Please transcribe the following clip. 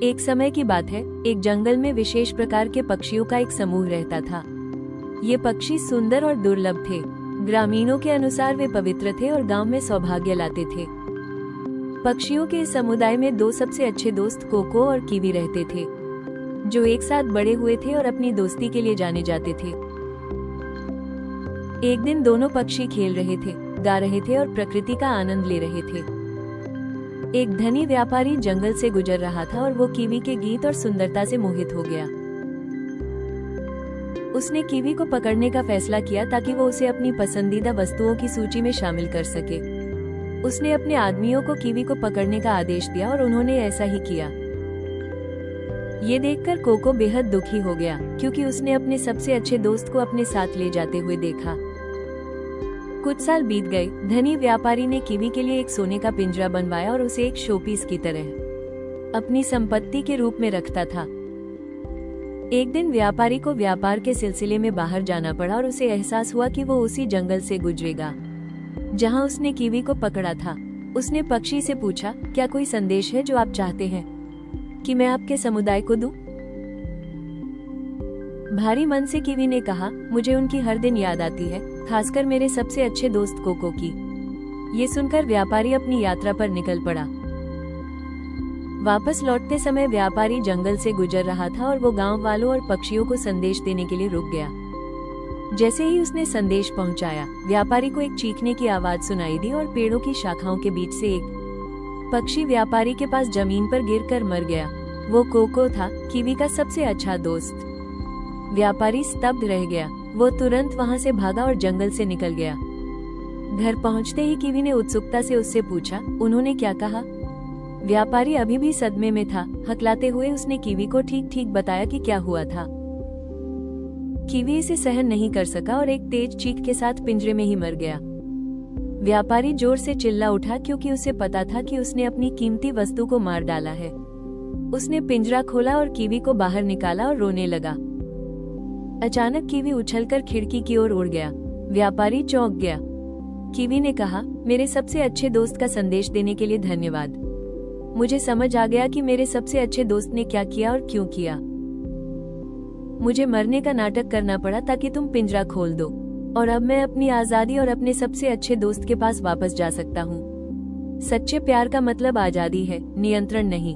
एक समय की बात है, एक जंगल में विशेष प्रकार के पक्षियों का एक समूह रहता था। ये पक्षी सुंदर और दुर्लभ थे। ग्रामीणों के अनुसार वे पवित्र थे और गांव में सौभाग्य लाते थे। पक्षियों के इस समुदाय में दो सबसे अच्छे दोस्त कोको और कीवी रहते थे, जो एक साथ बड़े हुए थे और अपनी दोस्ती के लिए जाने जाते थे। एक दिन दोनों पक्षी खेल रहे थे, गा रहे थे और प्रकृति का आनंद ले रहे थे। एक धनी व्यापारी जंगल से गुजर रहा था और वो कीवी के गीत और सुंदरता से मोहित हो गया। उसने कीवी को पकड़ने का फैसला किया ताकि वो उसे अपनी पसंदीदा वस्तुओं की सूची में शामिल कर सके। उसने अपने आदमियों को कीवी को पकड़ने का आदेश दिया और उन्होंने ऐसा ही किया। ये देखकर कोको बेहद दुखी हो गया, क्योंकि उसने अपने सबसे अच्छे दोस्त को अपने साथ ले जाते हुए देखा। कुछ साल बीत गए। धनी व्यापारी ने कीवी के लिए एक सोने का पिंजरा बनवाया और उसे एक शोपीस की तरह अपनी संपत्ति के रूप में रखता था। एक दिन व्यापारी को व्यापार के सिलसिले में बाहर जाना पड़ा और उसे एहसास हुआ कि वो उसी जंगल से गुजरेगा जहां उसने कीवी को पकड़ा था। उसने पक्षी से पूछा, क्या कोई संदेश है जो आप चाहते हैं कि मैं आपके समुदाय को दूं? भारी मन से कीवी ने कहा, मुझे उनकी हर दिन याद आती है, खासकर मेरे सबसे अच्छे दोस्त कोको की। ये सुनकर व्यापारी अपनी यात्रा पर निकल पड़ा। वापस लौटते समय व्यापारी जंगल से गुजर रहा था और वो गांव वालों और पक्षियों को संदेश देने के लिए रुक गया। जैसे ही उसने संदेश पहुंचाया, व्यापारी को एक चीखने की आवाज सुनाई दी और पेड़ों की शाखाओं के बीच से एक पक्षी व्यापारी के पास जमीन पर गिरकर मर गया। वो कोको था, कीवी का सबसे अच्छा दोस्त। व्यापारी स्तब्ध रह गया। वो तुरंत वहां से भागा और जंगल से निकल गया। घर पहुंचते ही कीवी ने उत्सुकता से उससे पूछा, उन्होंने क्या कहा? व्यापारी अभी भी सदमे में था। हकलाते हुए उसने कीवी को ठीक ठीक बताया कि क्या हुआ था। कीवी इसे सहन नहीं कर सका और एक तेज चीख के साथ पिंजरे में ही मर गया। व्यापारी जोर से चिल्ला उठा, क्योंकि उसे पता था कि उसने अपनी कीमती वस्तु को मार डाला है। उसने पिंजरा खोला और कीवी को बाहर निकाला और रोने लगा। अचानक कीवी उछलकर खिड़की की ओर उड़ गया। व्यापारी चौंक गया। कीवी ने कहा, मेरे सबसे अच्छे दोस्त का संदेश देने के लिए धन्यवाद। मुझे समझ आ गया कि मेरे सबसे अच्छे दोस्त ने क्या किया और क्यों किया। मुझे मरने का नाटक करना पड़ा ताकि तुम पिंजरा खोल दो, और अब मैं अपनी आजादी और अपने सबसे अच्छे दोस्त के पास वापस जा सकता हूँ। सच्चे प्यार का मतलब आजादी है, नियंत्रण नहीं।